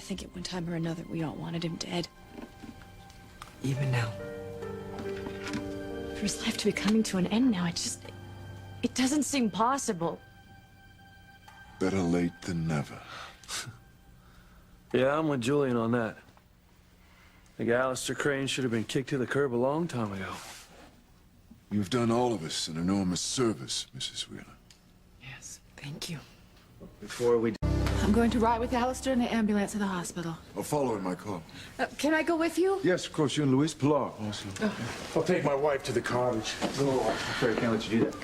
think at one time or another we all wanted him dead. Even now. For his life to be coming to an end now, it doesn't seem possible. Better late than never. Yeah, I'm with Julian on that. I think Alistair Crane should have been kicked to the curb a long time ago. You've done all of us an enormous service, Mrs. Wheeler. Yes, thank you. Before we... I'm going to ride with Alistair in the ambulance to the hospital. I'll follow in my car. Can I go with you? Yes, of course, you and Luis Pilar. I'll take my wife to the cottage. No, I'm afraid I can't let you do that.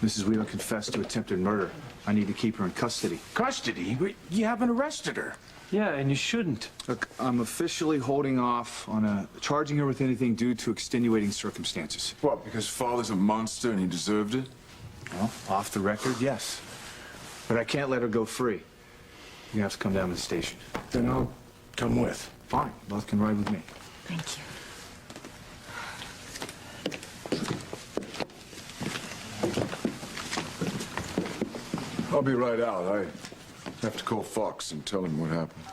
Mrs. Wheeler confessed to attempted murder. I need to keep her in custody. Custody? But you haven't arrested her. Yeah, and you shouldn't. Look, I'm officially holding off on charging her with anything due to extenuating circumstances. What, because Father's a monster and he deserved it? Well, off the record, yes. But I can't let her go free. You have to come down to the station. Then I'll come with. Fine, both can ride with me. Thank you. I'll be right out. I have to call Fox and tell him what happened.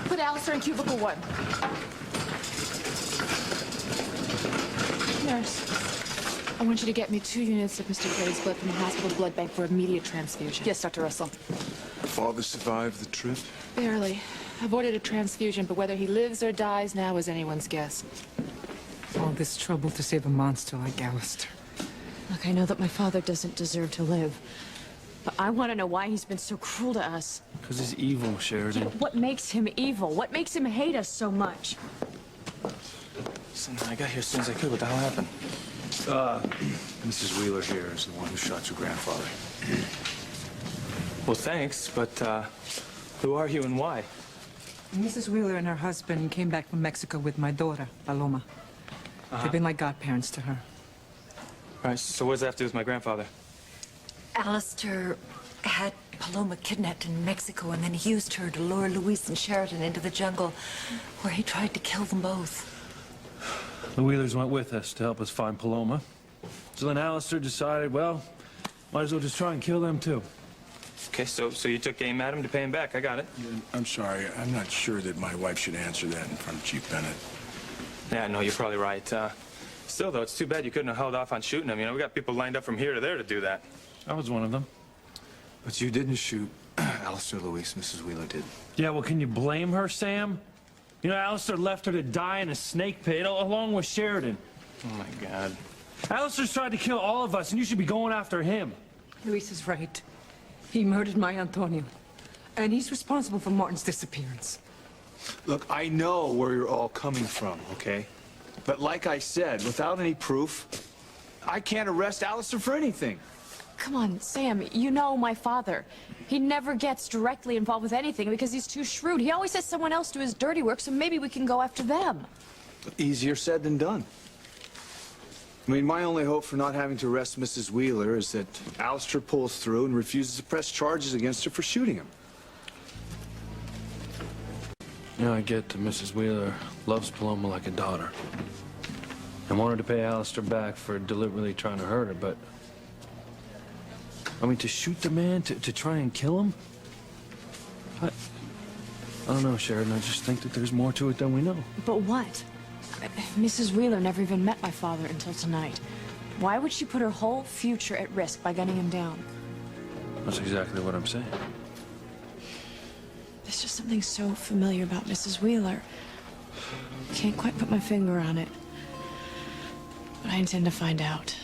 Put Alistair in cubicle 1. Nurse, I want you to get me 2 units of Mr. Crane's blood from the hospital blood bank for immediate transfusion. Yes, Dr. Russell. Father survived the trip? Barely. Avoided a transfusion, but whether he lives or dies now is anyone's guess. All this trouble to save a monster like Alistair. Look, I know that my father doesn't deserve to live. But I want to know why he's been so cruel to us. Because he's evil, Sheridan. What makes him evil? What makes him hate us so much? Listen, I got here as soon as I could. What the hell happened? Mrs. Wheeler here is the one who shot your grandfather. Well, thanks, but, who are you and why? Mrs. Wheeler and her husband came back from Mexico with my daughter, Paloma. They've been like godparents to her. All right, so what does that have to do with my grandfather? Alistair had Paloma kidnapped in Mexico, and then he used her to lure Luis and Sheridan into the jungle, where he tried to kill them both. The Wheelers went with us to help us find Paloma. So then Alistair decided, well, might as well just try and kill them too. Okay, so you took aim at him to pay him back. I got it. I'm sorry. I'm not sure that my wife should answer that in front of Chief Bennett. Yeah, no, you're probably right. Still, though, it's too bad you couldn't have held off on shooting him. You know, we got people lined up from here to there to do that. I was one of them. But you didn't shoot Alistair Luis. Mrs. Wheeler did. Yeah, well, can you blame her, Sam? You know, Alistair left her to die in a snake pit along with Sheridan. Oh, my God. Alistair's tried to kill all of us, and you should be going after him. Luis is right. He murdered my Antonio. And he's responsible for Martin's disappearance. Look, I know where you're all coming from, okay? But like I said, without any proof, I can't arrest Alistair for anything. Come on, Sam, you know my father. He never gets directly involved with anything because he's too shrewd. He always has someone else do his dirty work, so maybe we can go after them. Easier said than done. I mean, my only hope for not having to arrest Mrs. Wheeler is that Alistair pulls through and refuses to press charges against her for shooting him. You know, I get that Mrs. Wheeler loves Paloma like a daughter. And wanted to pay Alistair back for deliberately trying to hurt her, but... I mean, to shoot the man, to try and kill him? I don't know, Sheridan. I just think that there's more to it than we know. But what? Mrs. Wheeler never even met my father until tonight. Why would she put her whole future at risk by gunning him down? That's exactly what I'm saying. There's just something so familiar about Mrs. Wheeler. Can't quite put my finger on it. But I intend to find out.